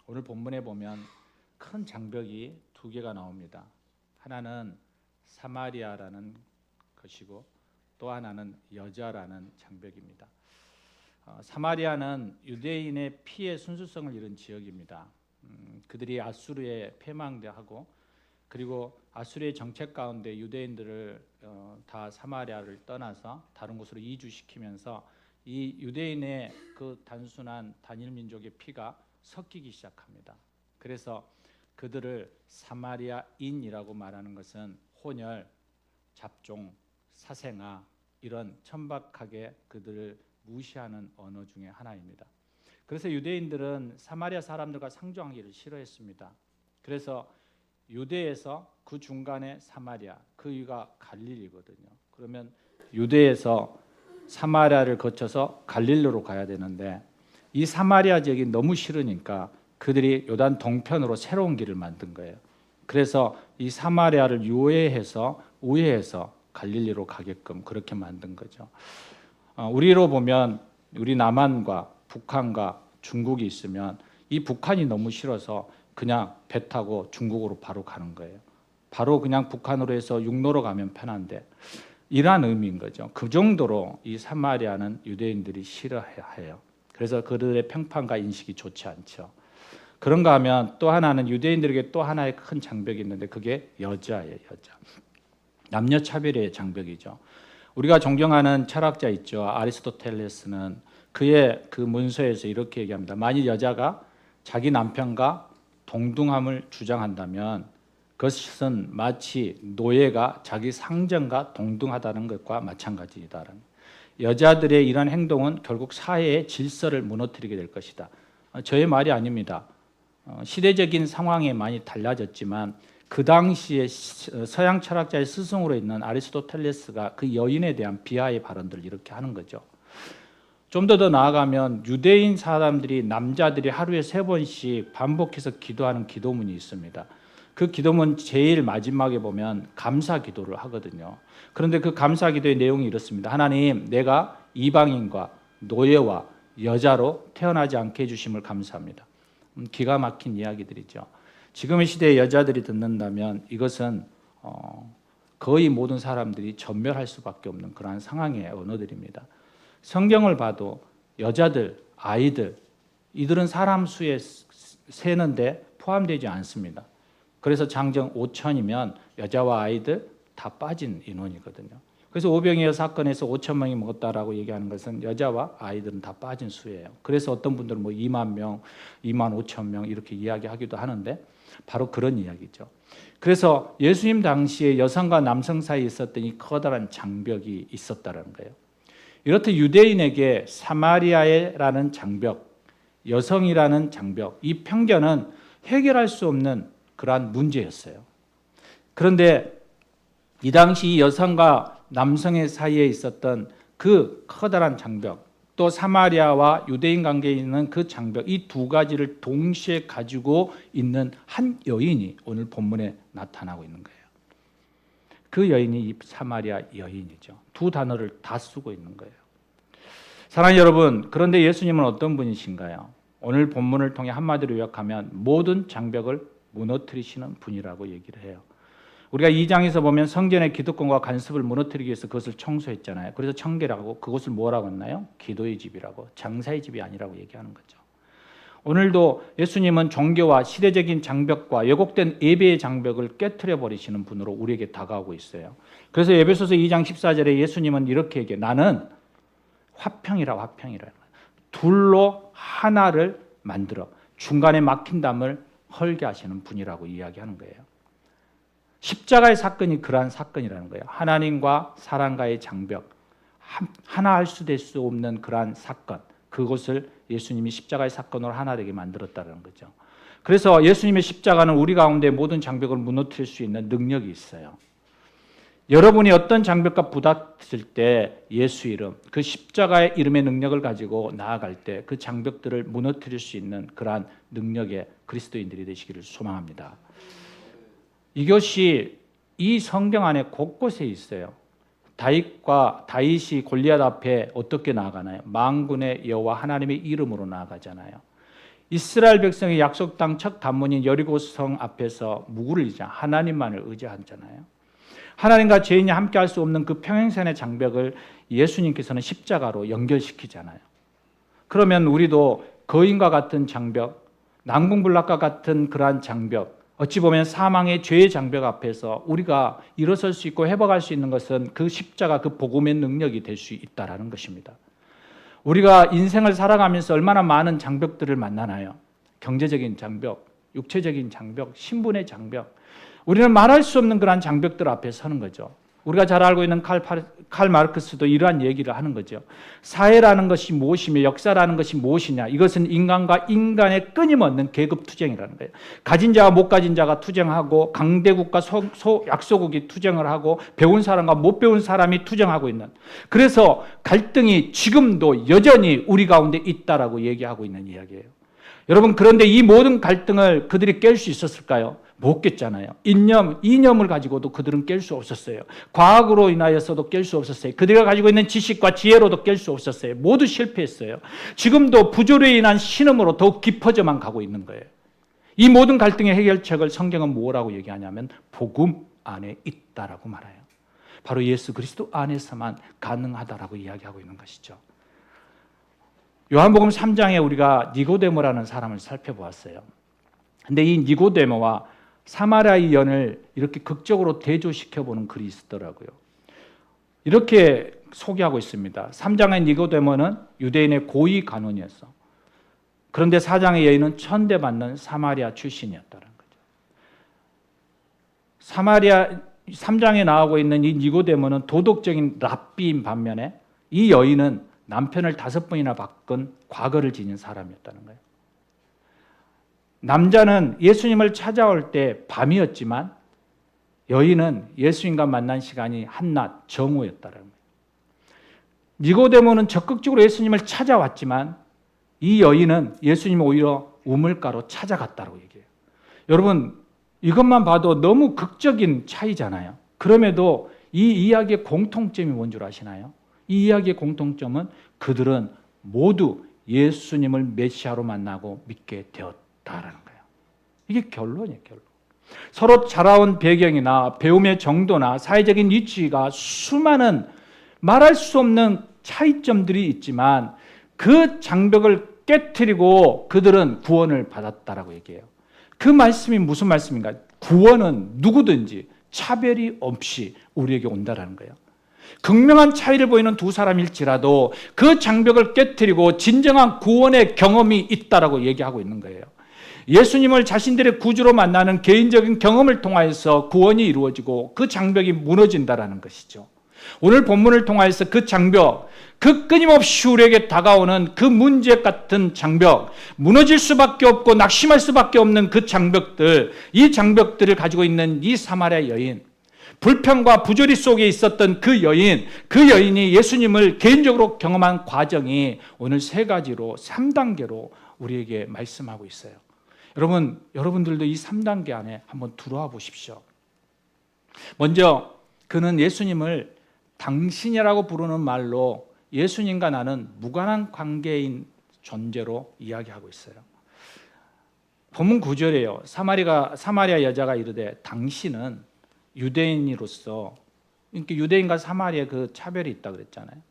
오늘 본문에 보면 큰 장벽이 두 개가 나옵니다. 하나는 사마리아라는 것이고 또 하나는 여자라는 장벽입니다. 사마리아는 유대인의 피의 순수성을 잃은 지역입니다. 그들이 아수르에 패망하고 그리고 아수르의 정책 가운데 유대인들을 다 사마리아를 떠나서 다른 곳으로 이주시키면서 이 유대인의 그 단순한 단일 민족의 피가 섞이기 시작합니다. 그래서 그들을 사마리아인이라고 말하는 것은 혼혈, 잡종, 사생아 이런 천박하게 그들을 무시하는 언어 중에 하나입니다. 그래서 유대인들은 사마리아 사람들과 상종하기를 싫어했습니다. 그래서 유대에서 그 중간에 사마리아, 그 위가 갈릴리거든요. 그러면 유대에서 사마리아를 거쳐서 갈릴리로 가야 되는데 이 사마리아 지역이 너무 싫으니까 그들이 요단 동편으로 새로운 길을 만든 거예요. 그래서 이 사마리아를 우회해서 갈릴리로 가게끔 그렇게 만든 거죠. 우리로 보면 우리 남한과 북한과 중국이 있으면 이 북한이 너무 싫어서 그냥 배 타고 중국으로 바로 가는 거예요. 바로 그냥 북한으로 해서 육로로 가면 편한데 이러한 의미인 거죠. 그 정도로 이 사마리아는 유대인들이 싫어해요. 그래서 그들의 평판과 인식이 좋지 않죠. 그런가 하면 또 하나는 유대인들에게 또 하나의 큰 장벽이 있는데 그게 여자예요. 여자. 남녀 차별의 장벽이죠. 우리가 존경하는 철학자 있죠. 아리스토텔레스는 그의 그 문서에서 이렇게 얘기합니다. 만일 여자가 자기 남편과 동등함을 주장한다면 그것은 마치 노예가 자기 상전과 동등하다는 것과 마찬가지이다라는. 여자들의 이런 행동은 결국 사회의 질서를 무너뜨리게 될 것이다. 저의 말이 아닙니다. 시대적인 상황이 많이 달라졌지만 그 당시에 서양 철학자의 스승으로 있는 아리스토텔레스가 그 여인에 대한 비하의 발언들을 이렇게 하는 거죠. 좀 더 나아가면 유대인 사람들이 남자들이 하루에 3번씩 반복해서 기도하는 기도문이 있습니다. 그 기도문 제일 마지막에 보면 감사 기도를 하거든요. 그런데 그 감사 기도의 내용이 이렇습니다. 하나님, 내가 이방인과 노예와 여자로 태어나지 않게 해주심을 감사합니다. 기가 막힌 이야기들이죠. 지금의 시대의 여자들이 듣는다면 이것은 거의 모든 사람들이 전멸할 수밖에 없는 그러한 상황의 언어들입니다. 성경을 봐도 여자들, 아이들, 이들은 사람 수에 세는데 포함되지 않습니다. 그래서 장정 5천이면 여자와 아이들 다 빠진 인원이거든요. 그래서 오병이어 사건에서 5천 명이 먹었다라고 얘기하는 것은 여자와 아이들은 다 빠진 수예요. 그래서 어떤 분들은 2만 명, 2만 5천 명 이렇게 이야기하기도 하는데 바로 그런 이야기죠. 그래서 예수님 당시에 여성과 남성 사이에 있었던 이 커다란 장벽이 있었다는 거예요. 이렇듯 유대인에게 사마리아라는 장벽, 여성이라는 장벽, 이 편견은 해결할 수 없는 그러한 문제였어요. 그런데 이 당시 여성과 남성의 사이에 있었던 그 커다란 장벽, 또 사마리아와 유대인 관계에 있는 그 장벽, 이 두 가지를 동시에 가지고 있는 한 여인이 오늘 본문에 나타나고 있는 거예요. 그 여인이 이 사마리아 여인이죠. 두 단어를 다 쓰고 있는 거예요. 사랑하는 여러분, 그런데 예수님은 어떤 분이신가요? 오늘 본문을 통해 한마디로 요약하면 모든 장벽을 무너뜨리시는 분이라고 얘기를 해요. 우리가 2장에서 보면 성전의 기득권과 간섭을 무너뜨리기 위해서 그것을 청소했잖아요. 그래서 청결하고 그것을 뭐라고 했나요? 기도의 집이라고, 장사의 집이 아니라고 얘기하는 거죠. 오늘도 예수님은 종교와 시대적인 장벽과 왜곡된 예배의 장벽을 깨트려 버리시는 분으로 우리에게 다가오고 있어요. 그래서 에베소서 2장 14절에 예수님은 이렇게 얘기해요. 나는 화평이라. 둘로 하나를 만들어 중간에 막힌 담을 헐게 하시는 분이라고 이야기하는 거예요. 십자가의 사건이 그러한 사건이라는 거예요. 하나님과 사람과의 장벽, 하나 할 수 될 수 없는 그러한 사건, 그것을 예수님이 십자가의 사건으로 하나 되게 만들었다는 거죠. 그래서 예수님의 십자가는 우리 가운데 모든 장벽을 무너뜨릴 수 있는 능력이 있어요. 여러분이 어떤 장벽과 부닥칠 때 예수 이름, 그 십자가의 이름의 능력을 가지고 나아갈 때 그 장벽들을 무너뜨릴 수 있는 그러한 능력의 그리스도인들이 되시기를 소망합니다. 이것이 이 성경 안에 곳곳에 있어요. 다윗이 골리앗 앞에 어떻게 나아가나요? 만군의 여호와 하나님의 이름으로 나아가잖아요. 이스라엘 백성의 약속 땅 첫 관문인 여리고성 앞에서 누구를 의지하? 하나님만을 의지하잖아요. 하나님과 죄인이 함께 할 수 없는 그 평행선의 장벽을 예수님께서는 십자가로 연결시키잖아요. 그러면 우리도 거인과 같은 장벽, 난공불락과 같은 그러한 장벽, 어찌 보면 사망의 죄의 장벽 앞에서 우리가 일어설 수 있고 회복할 수 있는 것은 그 십자가, 그 복음의 능력이 될 수 있다는 것입니다. 우리가 인생을 살아가면서 얼마나 많은 장벽들을 만나나요? 경제적인 장벽, 육체적인 장벽, 신분의 장벽. 우리는 말할 수 없는 그러한 장벽들 앞에 서는 거죠. 우리가 잘 알고 있는 칼 마르크스도 이러한 얘기를 하는 거죠. 사회라는 것이 무엇이며 역사라는 것이 무엇이냐. 이것은 인간과 인간의 끊임없는 계급 투쟁이라는 거예요. 가진 자와 못 가진 자가 투쟁하고 강대국과 약소국이 투쟁을 하고 배운 사람과 못 배운 사람이 투쟁하고 있는. 그래서 갈등이 지금도 여전히 우리 가운데 있다라고 얘기하고 있는 이야기예요. 여러분, 그런데 이 모든 갈등을 그들이 깰 수 있었을까요? 못 깼잖아요. 이념을 가지고도 그들은 깰 수 없었어요. 과학으로 인하여서도 깰 수 없었어요. 그들이 가지고 있는 지식과 지혜로도 깰 수 없었어요. 모두 실패했어요. 지금도 부조리에 인한 신음으로 더욱 깊어져만 가고 있는 거예요. 이 모든 갈등의 해결책을 성경은 뭐라고 얘기하냐면 복음 안에 있다라고 말해요. 바로 예수 그리스도 안에서만 가능하다라고 이야기하고 있는 것이죠. 요한복음 3장에 우리가 니고데모라는 사람을 살펴보았어요. 근데 이 니고데모와 사마리아의 연을 이렇게 극적으로 대조시켜보는 글이 있더라고요. 이렇게 소개하고 있습니다. 3장의 니고데모는 유대인의 고위 간원이었어. 그런데 4장의 여인은 천대받는 사마리아 출신이었다는 거죠. 3장에 나오고 있는 이 니고데모는 도덕적인 랍비인 반면에 이 여인은 남편을 5번이나 바꾼 과거를 지닌 사람이었다는 거예요. 남자는 예수님을 찾아올 때 밤이었지만 여인은 예수님과 만난 시간이 한낮 정오였다는 거예요. 니고데모는 적극적으로 예수님을 찾아왔지만 이 여인은 예수님을 오히려 우물가로 찾아갔다고 얘기해요. 여러분, 이것만 봐도 너무 극적인 차이잖아요. 그럼에도 이 이야기의 공통점이 뭔 줄 아시나요? 이 이야기의 공통점은 그들은 모두 예수님을 메시아로 만나고 믿게 되었다라는 거예요. 이게 결론이에요, 결론. 서로 자라온 배경이나 배움의 정도나 사회적인 위치가 수많은 말할 수 없는 차이점들이 있지만 그 장벽을 깨트리고 그들은 구원을 받았다라고 얘기해요. 그 말씀이 무슨 말씀인가? 구원은 누구든지 차별이 없이 우리에게 온다라는 거예요. 극명한 차이를 보이는 두 사람일지라도 그 장벽을 깨트리고 진정한 구원의 경험이 있다라고 얘기하고 있는 거예요. 예수님을 자신들의 구주로 만나는 개인적인 경험을 통하여서 구원이 이루어지고 그 장벽이 무너진다라는 것이죠. 오늘 본문을 통하여서 그 장벽, 그 끊임없이 우리에게 다가오는 그 문제 같은 장벽, 무너질 수밖에 없고 낙심할 수밖에 없는 그 장벽들, 이 장벽들을 가지고 있는 이 사마리아 여인, 불평과 부조리 속에 있었던 그 여인이 예수님을 개인적으로 경험한 과정이 오늘 3가지로 3단계로 우리에게 말씀하고 있어요. 여러분들도 이 3단계 안에 한번 들어와 보십시오. 먼저 그는 예수님을 당신이라고 부르는 말로 예수님과 나는 무관한 관계인 존재로 이야기하고 있어요. 본문 9절이에요. 사마리아 여자가 이르되 당신은 유대인으로서, 그러니까 유대인과 사마리아의 그 차별이 있다 그랬잖아요.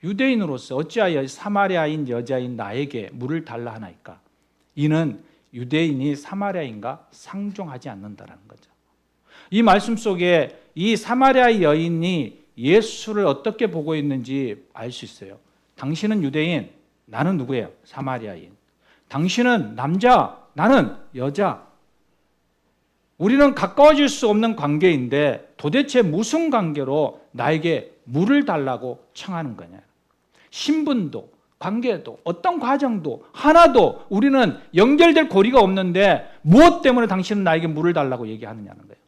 유대인으로서 어찌하여 사마리아인 여자인 나에게 물을 달라 하나이까? 이는 유대인이 사마리아인과 상종하지 않는다라는 거죠. 이 말씀 속에 이 사마리아 여인이 예수를 어떻게 보고 있는지 알 수 있어요. 당신은 유대인, 나는 누구예요? 사마리아인. 당신은 남자, 나는 여자. 우리는 가까워질 수 없는 관계인데 도대체 무슨 관계로 나에게 물을 달라고 청하는 거냐? 신분도, 관계도, 어떤 과정도 하나도 우리는 연결될 고리가 없는데 무엇 때문에 당신은 나에게 물을 달라고 얘기하느냐는 거예요.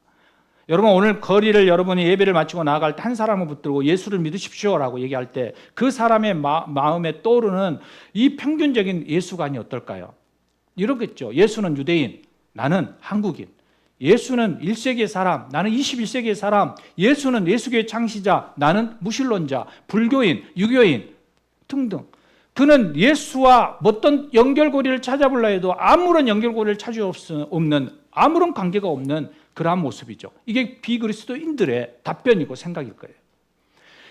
여러분, 오늘 거리를 여러분이 예배를 마치고 나아갈 때 한 사람을 붙들고 예수를 믿으십시오라고 얘기할 때 그 사람의 마음에 떠오르는 이 평균적인 예수관이 어떨까요? 이러겠죠. 예수는 유대인, 나는 한국인. 예수는 1세기의 사람, 나는 21세기의 사람. 예수는 예수교의 창시자, 나는 무신론자, 불교인, 유교인 등등. 그는 예수와 어떤 연결고리를 찾아보려 해도 아무런 연결고리를 찾을 수 없는, 아무런 관계가 없는 그러한 모습이죠. 이게 비그리스도인들의 답변이고 생각일 거예요.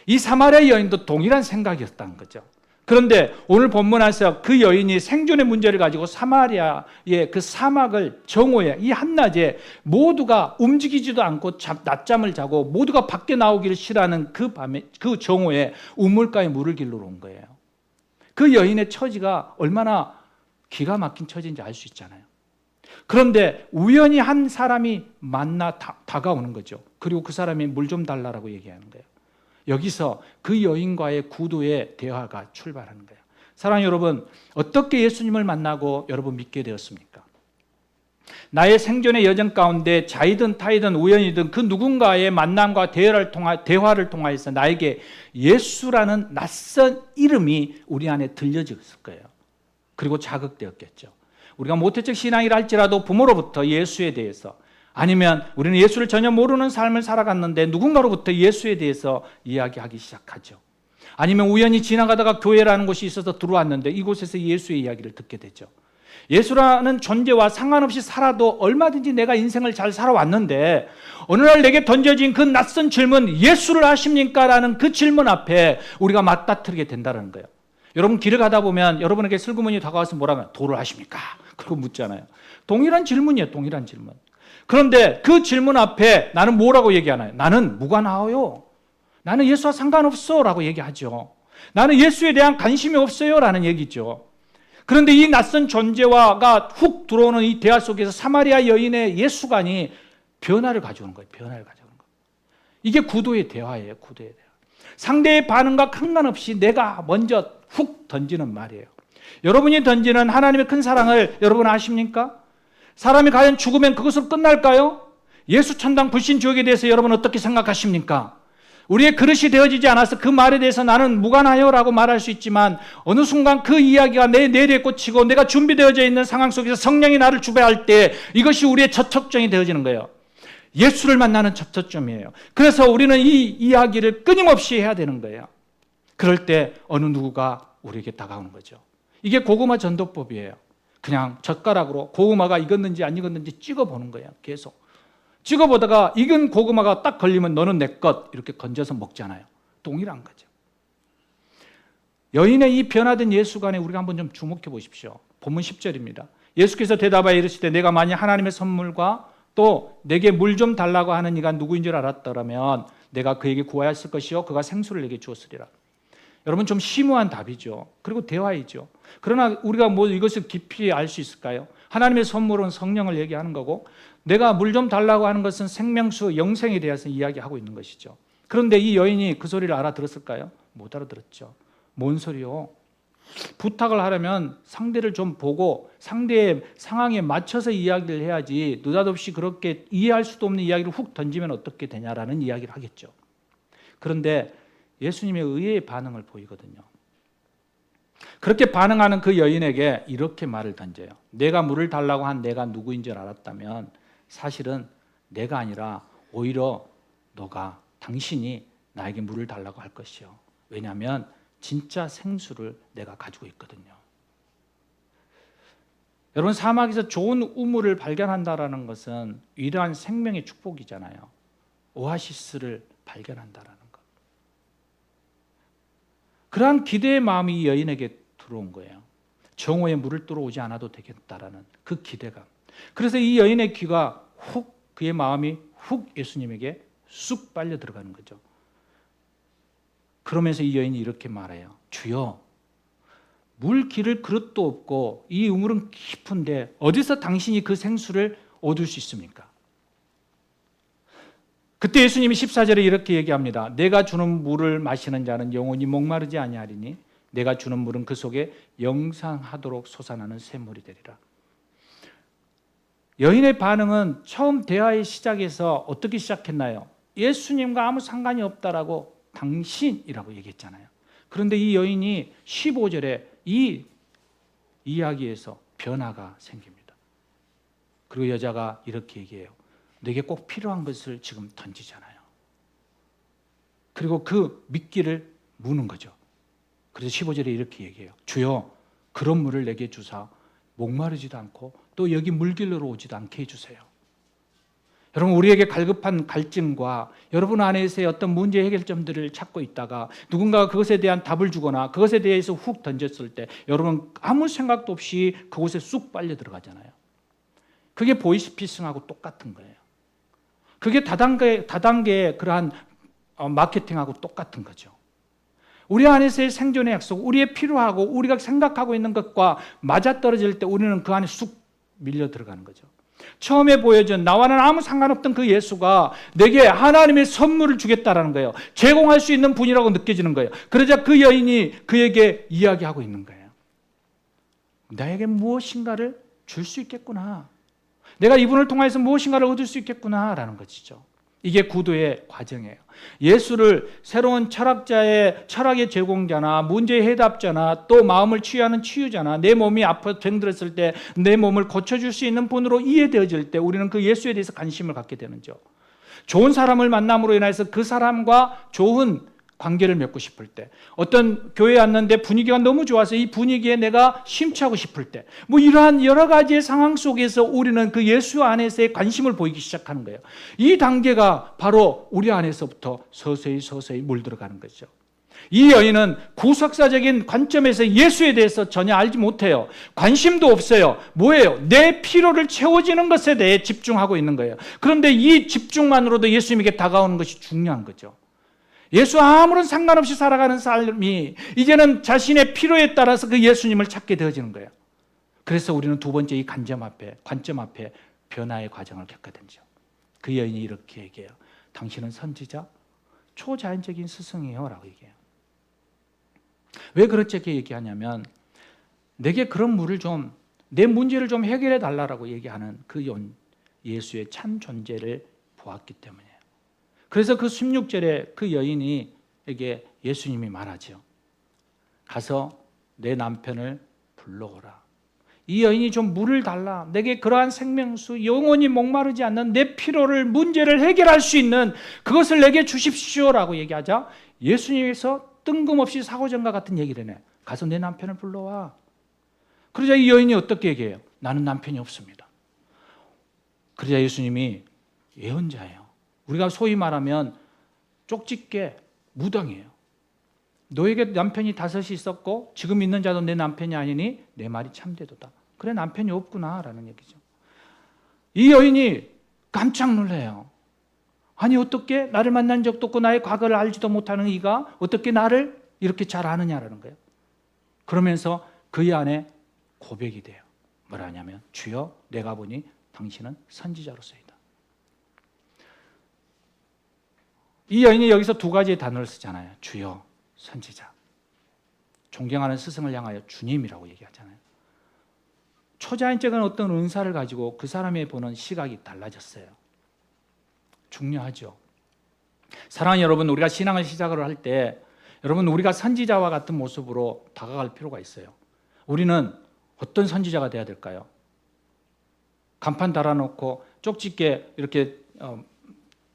이 사마리아 여인도 동일한 생각이었다는 거죠. 그런데 오늘 본문에서 그 여인이 생존의 문제를 가지고 사마리아의 그 사막을 정오에, 이 한낮에 모두가 움직이지도 않고 낮잠을 자고 모두가 밖에 나오기를 싫어하는 그 밤에, 그 정오에 우물가에 물을 길러 온 거예요. 그 여인의 처지가 얼마나 기가 막힌 처지인지 알 수 있잖아요. 그런데 우연히 한 사람이 다가오는 거죠. 그리고 그 사람이 물 좀 달라고 얘기하는 거예요. 여기서 그 여인과의 구도의 대화가 출발하는 거예요. 사랑하는 여러분, 어떻게 예수님을 만나고 여러분 믿게 되었습니까? 나의 생존의 여정 가운데 자이든 타이든 우연이든 그 누군가의 만남과 대화를 통하여서 나에게 예수라는 낯선 이름이 우리 안에 들려졌을 거예요. 그리고 자극되었겠죠. 우리가 모태적 신앙이라 할지라도 부모로부터 예수에 대해서, 아니면 우리는 예수를 전혀 모르는 삶을 살아갔는데 누군가로부터 예수에 대해서 이야기하기 시작하죠. 아니면 우연히 지나가다가 교회라는 곳이 있어서 들어왔는데 이곳에서 예수의 이야기를 듣게 되죠. 예수라는 존재와 상관없이 살아도 얼마든지 내가 인생을 잘 살아왔는데 어느 날 내게 던져진 그 낯선 질문, 예수를 아십니까? 라는 그 질문 앞에 우리가 맞닥뜨리게 된다는 거예요. 여러분 길을 가다 보면 여러분에게 슬그머니 다가와서 뭐라고 해요? 도를 아십니까? 그러고 묻잖아요. 동일한 질문이에요. 동일한 질문. 그런데 그 질문 앞에 나는 뭐라고 얘기하나요? 나는 무관하여요. 나는 예수와 상관없어 라고 얘기하죠. 나는 예수에 대한 관심이 없어요 라는 얘기죠. 그런데 이 낯선 존재와가 훅 들어오는 이 대화 속에서 사마리아 여인의 예수관이 변화를 가져오는 거예요. 변화를 가져오는 거예요. 이게 구도의 대화예요. 구도의 대화. 상대의 반응과 상관없이 내가 먼저 훅 던지는 말이에요. 여러분이 던지는 하나님의 큰 사랑을 여러분 아십니까? 사람이 과연 죽으면 그것으로 끝날까요? 예수 천당 불신 지옥에 대해서 여러분 어떻게 생각하십니까? 우리의 그릇이 되어지지 않아서 그 말에 대해서 나는 무관하여라고 말할 수 있지만 어느 순간 그 이야기가 내 뇌리에 꽂히고 내가 준비되어져 있는 상황 속에서 성령이 나를 주배할 때 이것이 우리의 첫 초점이 되어지는 거예요. 예수를 만나는 첫 초점이에요. 그래서 우리는 이 이야기를 끊임없이 해야 되는 거예요. 그럴 때 어느 누구가 우리에게 다가오는 거죠. 이게 고구마 전도법이에요. 그냥 젓가락으로 고구마가 익었는지 안 익었는지 찍어보는 거예요. 계속 찍어보다가 익은 고구마가 딱 걸리면 너는 내 것 이렇게 건져서 먹잖아요. 동일한 거죠. 여인의 이 변화된 예수관에 우리가 한번 좀 주목해 보십시오. 본문 10절입니다. 예수께서 대답하여 이르시되 내가 만약 하나님의 선물과 또 내게 물 좀 달라고 하는 이가 누구인 줄 알았더라면 내가 그에게 구하였을 것이요 그가 생수를 내게 주었으리라. 여러분 좀 심오한 답이죠. 그리고 대화이죠. 그러나 우리가 뭐 이것을 깊이 알 수 있을까요? 하나님의 선물은 성령을 얘기하는 거고 내가 물 좀 달라고 하는 것은 생명수, 영생에 대해서 이야기하고 있는 것이죠. 그런데 이 여인이 그 소리를 알아들었을까요? 못 알아들었죠. 뭔 소리요? 부탁을 하려면 상대를 좀 보고 상대의 상황에 맞춰서 이야기를 해야지 느닷없이 그렇게 이해할 수도 없는 이야기를 훅 던지면 어떻게 되냐라는 이야기를 하겠죠. 그런데 예수님의 의외의 반응을 보이거든요. 그렇게 반응하는 그 여인에게 이렇게 말을 던져요. 내가 물을 달라고 한 내가 누구인 줄 알았다면 사실은 내가 아니라 오히려 당신이 나에게 물을 달라고 할 것이요. 왜냐하면 진짜 생수를 내가 가지고 있거든요. 여러분 사막에서 좋은 우물을 발견한다는 것은 위대한 생명의 축복이잖아요. 오아시스를 발견한다는 것. 그러한 기대의 마음이 이 여인에게 들어온 거예요. 정오에 물을 들어오지 않아도 되겠다라는 그 기대감. 그래서 이 여인의 귀가 그의 마음이 예수님에게 쑥 빨려 들어가는 거죠. 그러면서 이 여인이 이렇게 말해요. 주여, 물 기를 그릇도 없고 이 우물은 깊은데 어디서 당신이 그 생수를 얻을 수 있습니까? 그때 예수님이 14절에 이렇게 얘기합니다. 내가 주는 물을 마시는 자는 영원히 목마르지 아니하리니 내가 주는 물은 그 속에 영상하도록 솟아나는 샘물이 되리라. 여인의 반응은 처음 대화의 시작에서 어떻게 시작했나요? 예수님과 아무 상관이 없다라고 당신이라고 얘기했잖아요. 그런데 이 여인이 15절에 이 이야기에서 변화가 생깁니다. 그리고 여자가 이렇게 얘기해요. 내게 꼭 필요한 것을 지금 던지잖아요. 그리고 그 미끼를 무는 거죠. 그래서 15절에 이렇게 얘기해요. 주여 그런 물을 내게 주사 목마르지도 않고 또 여기 물길로 오지도 않게 해주세요. 여러분, 우리에게 갈급한 갈증과 여러분 안에서의 어떤 문제 해결점들을 찾고 있다가 누군가가 그것에 대한 답을 주거나 그것에 대해서 훅 던졌을 때 여러분 아무 생각도 없이 그곳에 쑥 빨려 들어가잖아요. 그게 보이스피싱하고 똑같은 거예요. 그게 다단계의 그러한 마케팅하고 똑같은 거죠. 우리 안에서의 생존의 약속, 우리의 필요하고 우리가 생각하고 있는 것과 맞아떨어질 때 우리는 그 안에 쑥 밀려 들어가는 거죠. 처음에 보여준 나와는 아무 상관없던 그 예수가 내게 하나님의 선물을 주겠다라는 거예요. 제공할 수 있는 분이라고 느껴지는 거예요. 그러자 그 여인이 그에게 이야기하고 있는 거예요. 나에게 무엇인가를 줄 수 있겠구나. 내가 이분을 통해서 무엇인가를 얻을 수 있겠구나라는 것이죠. 이게 구도의 과정이에요. 예수를 새로운 철학의 제공자나 문제의 해답자나 또 마음을 치유하는 치유자나 내 몸이 아파 병들었을 때 내 몸을 고쳐줄 수 있는 분으로 이해되어질 때 우리는 그 예수에 대해서 관심을 갖게 되는죠. 좋은 사람을 만남으로 인해서 그 사람과 좋은 관계를 맺고 싶을 때, 어떤 교회에 왔는데 분위기가 너무 좋아서 이 분위기에 내가 심취하고 싶을 때, 이러한 여러 가지의 상황 속에서 우리는 그 예수 안에서의 관심을 보이기 시작하는 거예요. 이 단계가 바로 우리 안에서부터 서서히 물들어가는 거죠. 이 여인은 구속사적인 관점에서 예수에 대해서 전혀 알지 못해요. 관심도 없어요. 뭐예요? 내 필요를 채워지는 것에 대해 집중하고 있는 거예요. 그런데 이 집중만으로도 예수님에게 다가오는 것이 중요한 거죠. 예수와 아무런 상관없이 살아가는 삶이 이제는 자신의 필요에 따라서 그 예수님을 찾게 되어지는 거예요. 그래서 우리는 두 번째 이 관점 앞에 변화의 과정을 겪게 되죠. 그 여인이 이렇게 얘기해요. 당신은 선지자, 초자연적인 스승이에요 라고 얘기해요. 왜 그렇게 얘기하냐면 내게 그런 물을 좀, 내 문제를 좀 해결해 달라고 얘기하는 그 예수의 참 존재를 보았기 때문이에요. 그래서 그 16절에 그 여인에게 예수님이 말하죠. 가서 내 남편을 불러오라. 이 여인이 좀 물을 달라. 내게 그러한 생명수, 영원히 목마르지 않는 내 필요를, 문제를 해결할 수 있는 그것을 내게 주십시오라고 얘기하자 예수님께서 뜬금없이 사고전과 같은 얘기를 해요. 가서 내 남편을 불러와. 그러자 이 여인이 어떻게 얘기해요? 나는 남편이 없습니다. 그러자 예수님이 예언자예요. 우리가 소위 말하면 쪽집게 무당이에요. 너에게 남편이 5이 있었고 지금 있는 자도 내 남편이 아니니 내 말이 참되도다. 그래, 남편이 없구나 라는 얘기죠. 이 여인이 깜짝 놀라요. 아니 어떻게 나를 만난 적도 없고 나의 과거를 알지도 못하는 이가 어떻게 나를 이렇게 잘 아느냐라는 거예요. 그러면서 그의 안에 고백이 돼요. 뭐라 하냐면 주여 내가 보니 당신은 선지자로서이다. 이 여인이 여기서 두 가지의 단어를 쓰잖아요. 주여, 선지자. 존경하는 스승을 향하여 주님이라고 얘기하잖아요. 초자연적인 어떤 은사를 가지고 그 사람의 보는 시각이 달라졌어요. 중요하죠. 사랑하는 여러분, 우리가 신앙을 시작을 할 때 여러분 우리가 선지자와 같은 모습으로 다가갈 필요가 있어요. 우리는 어떤 선지자가 돼야 될까요? 간판 달아놓고 쪽집게 이렇게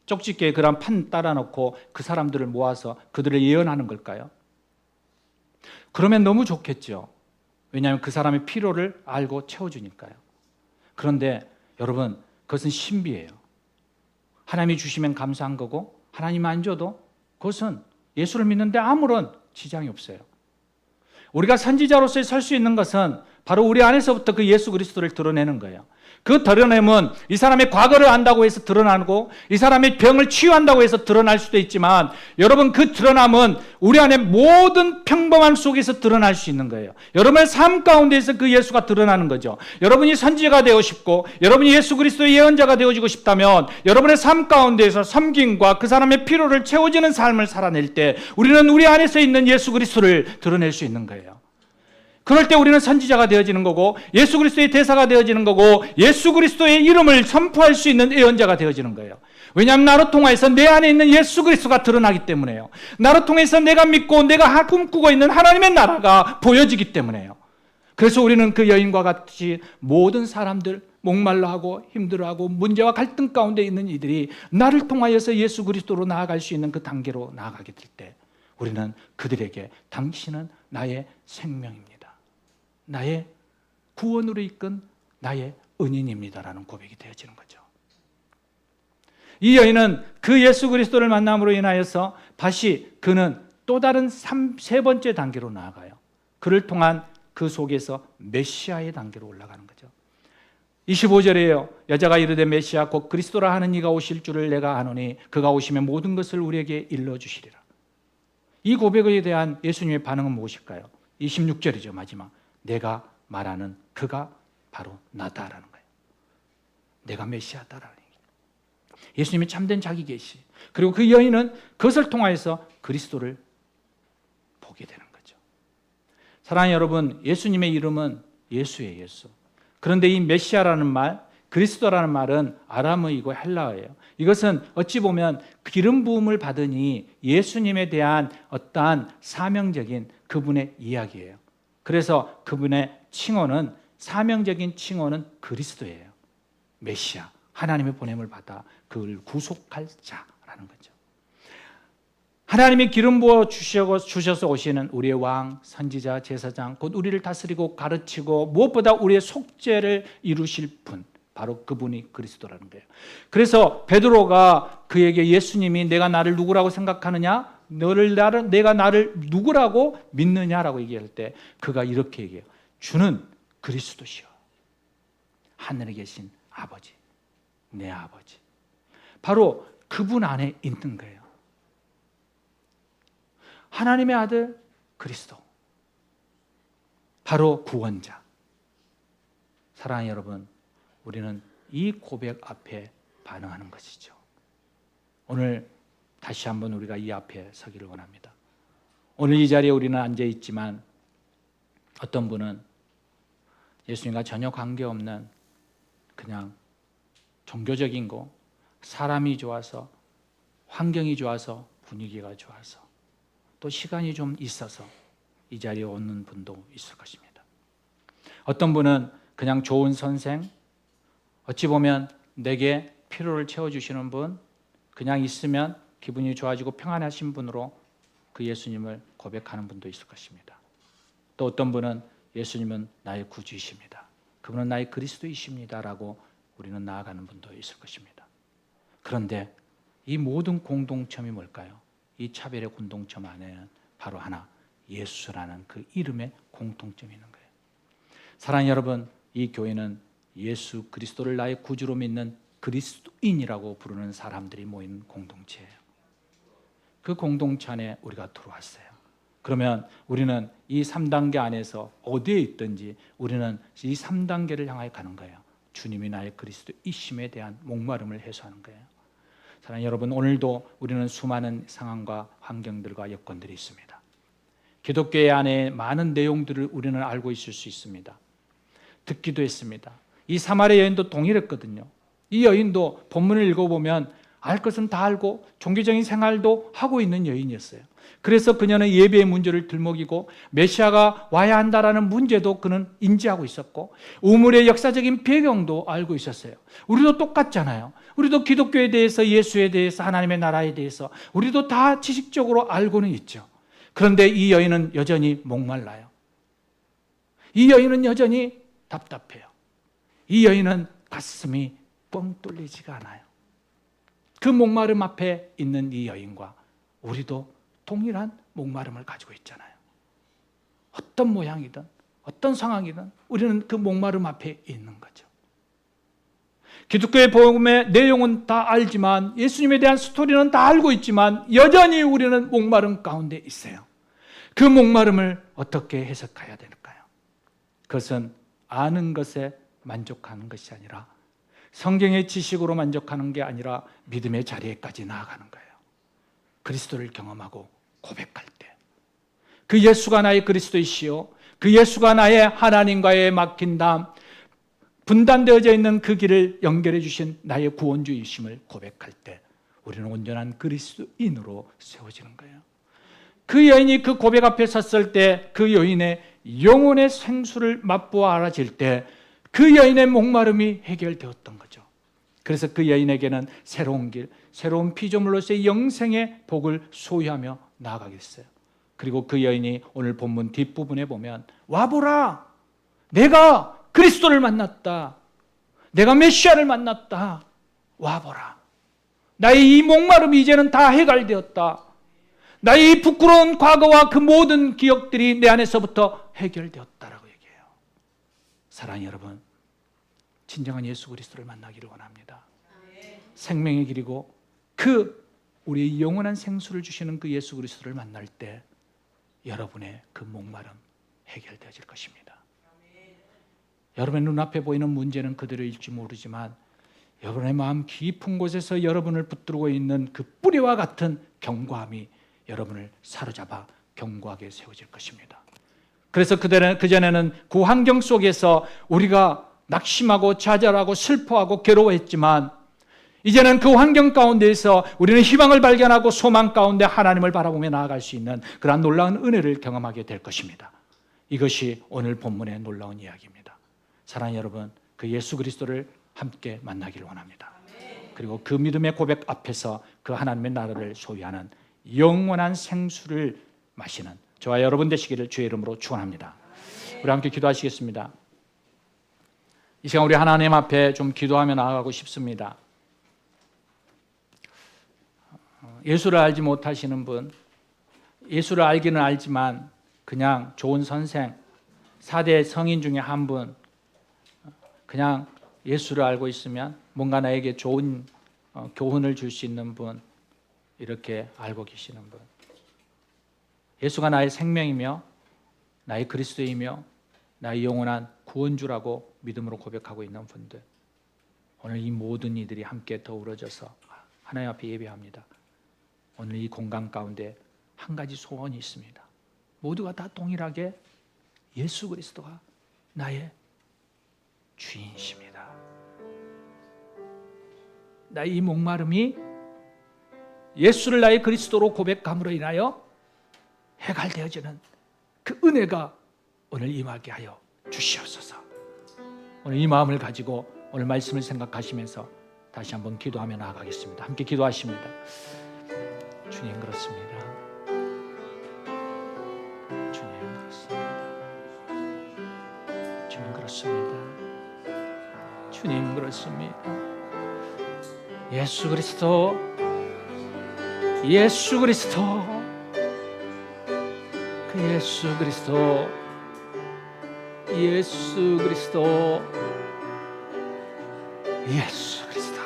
쪽집게에 그런 판 따라놓고 그 사람들을 모아서 그들을 예언하는 걸까요? 그러면 너무 좋겠죠. 왜냐하면 그 사람의 필요를 알고 채워주니까요. 그런데 여러분 그것은 신비예요. 하나님이 주시면 감사한 거고 하나님 안 줘도 그것은 예수를 믿는데 아무런 지장이 없어요. 우리가 선지자로서 설 수 있는 것은 바로 우리 안에서부터 그 예수 그리스도를 드러내는 거예요. 그 드러냄은 이 사람의 과거를 안다고 해서 드러나고 이 사람의 병을 치유한다고 해서 드러날 수도 있지만 여러분 그 드러남은 우리 안에 모든 평범함 속에서 드러날 수 있는 거예요. 여러분의 삶 가운데에서 그 예수가 드러나는 거죠. 여러분이 선지자가 되고 싶고 여러분이 예수 그리스도의 예언자가 되어지고 싶다면 여러분의 삶 가운데에서 섬김과 그 사람의 필요를 채워주는 삶을 살아낼 때 우리는 우리 안에서 있는 예수 그리스도를 드러낼 수 있는 거예요. 그럴 때 우리는 선지자가 되어지는 거고 예수 그리스도의 대사가 되어지는 거고 예수 그리스도의 이름을 선포할 수 있는 예언자가 되어지는 거예요. 왜냐하면 나로 통해서 내 안에 있는 예수 그리스도가 드러나기 때문에요. 나로 통해서 내가 믿고 내가 꿈꾸고 있는 하나님의 나라가 보여지기 때문에요. 그래서 우리는 그 여인과 같이 모든 사람들 목말라하고 힘들어하고 문제와 갈등 가운데 있는 이들이 나를 통하여서 예수 그리스도로 나아갈 수 있는 그 단계로 나아가게 될 때 우리는 그들에게 당신은 나의 생명입니다, 나의 구원으로 이끈 나의 은인입니다라는 고백이 되어지는 거죠. 이 여인은 그 예수 그리스도를 만남으로 인하여서 다시 그는 또 다른 세 번째 단계로 나아가요. 그를 통한 그 속에서 메시아의 단계로 올라가는 거죠. 25절이에요. 여자가 이르되 메시아 곧 그리스도라 하는 이가 오실 줄을 내가 아노니 그가 오시면 모든 것을 우리에게 일러주시리라. 이 고백에 대한 예수님의 반응은 무엇일까요? 26절이죠. 마지막. 내가 말하는 그가 바로 나다라는 거예요. 내가 메시아다라는 얘기예요. 예수님의 참된 자기 계시, 그리고 그 여인은 그것을 통하여서 그리스도를 보게 되는 거죠. 사랑하는 여러분, 예수님의 이름은 예수예요. 예수. 그런데 이 메시아라는 말, 그리스도라는 말은 아람어이고 헬라어예요. 이것은 어찌 보면 기름 부음을 받으니 예수님에 대한 어떠한 사명적인 그분의 이야기예요. 그래서 그분의 칭호는, 사명적인 칭호는 그리스도예요. 메시아, 하나님의 보냄을 받아 그를 구속할 자라는 거죠. 하나님이 기름 부어 주셔서 오시는 우리의 왕, 선지자, 제사장, 곧 우리를 다스리고 가르치고 무엇보다 우리의 속죄를 이루실 분, 바로 그분이 그리스도라는 거예요. 그래서 베드로가 그에게 예수님이 내가 나를 누구라고 생각하느냐? 내가 나를 누구라고 믿느냐라고 얘기할 때 그가 이렇게 얘기해요. 주는 그리스도시요, 하늘에 계신 아버지, 내 아버지. 바로 그분 안에 있는 거예요. 하나님의 아들 그리스도, 바로 구원자. 사랑하는 여러분, 우리는 이 고백 앞에 반응하는 것이죠. 오늘 다시 한번 우리가 이 앞에 서기를 원합니다. 오늘 이 자리에 우리는 앉아 있지만 어떤 분은 예수님과 전혀 관계없는 그냥 종교적인 거, 사람이 좋아서, 환경이 좋아서, 분위기가 좋아서, 또 시간이 좀 있어서 이 자리에 오는 분도 있을 것입니다. 어떤 분은 그냥 좋은 선생, 어찌 보면 내게 필요를 채워주시는 분, 그냥 있으면 기분이 좋아지고 평안하신 분으로 그 예수님을 고백하는 분도 있을 것입니다. 또 어떤 분은 예수님은 나의 구주이십니다, 그분은 나의 그리스도이십니다 라고 우리는 나아가는 분도 있을 것입니다. 그런데 이 모든 공동점이 뭘까요? 이 차별의 공동점 안에는 바로 하나, 예수라는 그 이름의 공통점이 있는 거예요. 사랑하는 여러분, 이 교회는 예수 그리스도를 나의 구주로 믿는 그리스도인이라고 부르는 사람들이 모인 공동체예요. 그 공동체 안에 우리가 들어왔어요. 그러면 우리는 이 3단계 안에서 어디에 있든지 우리는 이 3단계를 향하여 가는 거예요. 주님이 나의 그리스도이심에 대한 목마름을 해소하는 거예요. 사랑하는 여러분, 오늘도 우리는 수많은 상황과 환경들과 여건들이 있습니다. 기독교 안에 많은 내용들을 우리는 알고 있을 수 있습니다. 듣기도 했습니다. 이 사마리아 여인도 동일했거든요. 이 여인도 본문을 읽어보면 알 것은 다 알고 종교적인 생활도 하고 있는 여인이었어요. 그래서 그녀는 예배의 문제를 들먹이고 메시아가 와야 한다라는 문제도 그는 인지하고 있었고 우물의 역사적인 배경도 알고 있었어요. 우리도 똑같잖아요. 우리도 기독교에 대해서, 예수에 대해서, 하나님의 나라에 대해서 우리도 다 지식적으로 알고는 있죠. 그런데 이 여인은 여전히 목말라요. 이 여인은 여전히 답답해요. 이 여인은 가슴이 뻥 뚫리지가 않아요. 그 목마름 앞에 있는 이 여인과 우리도 동일한 목마름을 가지고 있잖아요. 어떤 모양이든 어떤 상황이든 우리는 그 목마름 앞에 있는 거죠. 기독교의 복음의 내용은 다 알지만, 예수님에 대한 스토리는 다 알고 있지만 여전히 우리는 목마름 가운데 있어요. 그 목마름을 어떻게 해석해야 될까요? 그것은 아는 것에 만족하는 것이 아니라, 성경의 지식으로 만족하는 게 아니라 믿음의 자리에까지 나아가는 거예요. 그리스도를 경험하고 고백할 때, 그 예수가 나의 그리스도이시요, 그 예수가 나의 하나님과의 막힌 담, 분단되어져 있는 그 길을 연결해 주신 나의 구원주이심을 고백할 때 우리는 온전한 그리스도인으로 세워지는 거예요. 그 여인이 그 고백 앞에 섰을 때 그 여인의 영혼의 생수를 맛보아 알아질 때 그 여인의 목마름이 해결되었던 거죠. 그래서 그 여인에게는 새로운 길, 새로운 피조물로서의 영생의 복을 소유하며 나아가게 됐어요. 그리고 그 여인이 오늘 본문 뒷부분에 보면 와보라, 내가 그리스도를 만났다, 내가 메시아를 만났다, 와보라, 나의 이 목마름이 이제는 다 해결되었다, 나의 이 부끄러운 과거와 그 모든 기억들이 내 안에서부터 해결되었다라고 얘기해요. 사랑하는 여러분, 진정한 예수 그리스도를 만나기를 원합니다. 생명의 길이고 그 우리의 영원한 생수를 주시는 그 예수 그리스도를 만날 때 여러분의 그 목마름 해결되어질 것입니다. 여러분의 눈앞에 보이는 문제는 그대로일지 모르지만 여러분의 마음 깊은 곳에서 여러분을 붙들고 있는 그 뿌리와 같은 견고함이 여러분을 사로잡아 견고하게 세워질 것입니다. 그래서 그전에는 그 환경 속에서 우리가 낙심하고 좌절하고 슬퍼하고 괴로워했지만 이제는 그 환경 가운데에서 우리는 희망을 발견하고 소망 가운데 하나님을 바라보며 나아갈 수 있는 그러한 놀라운 은혜를 경험하게 될 것입니다. 이것이 오늘 본문의 놀라운 이야기입니다. 사랑하는 여러분, 그 예수 그리스도를 함께 만나기를 원합니다. 그리고 그 믿음의 고백 앞에서 그 하나님의 나라를 소유하는 영원한 생수를 마시는 저와 여러분 되시기를 주의 이름으로 축원합니다. 우리 함께 기도하시겠습니다. 이 시간 우리 하나님 앞에 좀 기도하며 나아가고 싶습니다. 예수를 알지 못하시는 분, 예수를 알기는 알지만 그냥 좋은 선생, 4대 성인 중에 한 분, 그냥 예수를 알고 있으면 뭔가 나에게 좋은 교훈을 줄 수 있는 분, 이렇게 알고 계시는 분, 예수가 나의 생명이며 나의 그리스도이며 나의 영원한 구원주라고 믿음으로 고백하고 있는 분들, 오늘 이 모든 이들이 함께 더불어져서 하나님 앞에 예배합니다. 오늘 이 공간 가운데 한 가지 소원이 있습니다. 모두가 다 동일하게 예수 그리스도가 나의 주인이십니다. 나의 이 목마름이 예수를 나의 그리스도로 고백함으로 인하여 해결되어지는 그 은혜가 오늘 임하게 하여 주시옵소서. 오늘 이 마음을 가지고 오늘 말씀을 생각하시면서 다시 한번 기도하며 나아가겠습니다. 함께 기도하십니다. 주님 그렇습니다. 주님 그렇습니다. 주님 그렇습니다. 주님 그렇습니다. 예수 그리스도, 예수 그리스도, 그 예수 그리스도, 예수 그리스도, 예수 그리스도,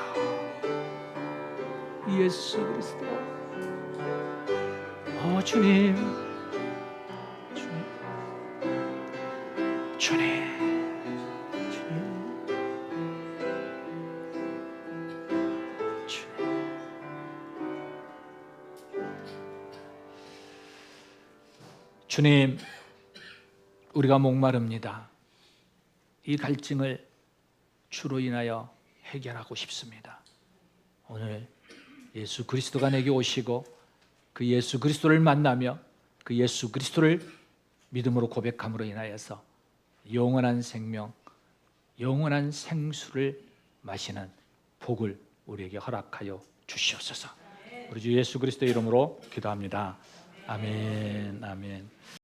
예수 그리스도. 주님, 주님, 주님, 주님, 주님. 주님, 우리가 목마릅니다. 이 갈증을 주로 인하여 해결하고 싶습니다. 오늘 예수 그리스도가 내게 오시고 그 예수 그리스도를 만나며 그 예수 그리스도를 믿음으로 고백함으로 인하여서 영원한 생명, 영원한 생수를 마시는 복을 우리에게 허락하여 주시옵소서. 우리 주 예수 그리스도의 이름으로 기도합니다. 아멘, 아멘.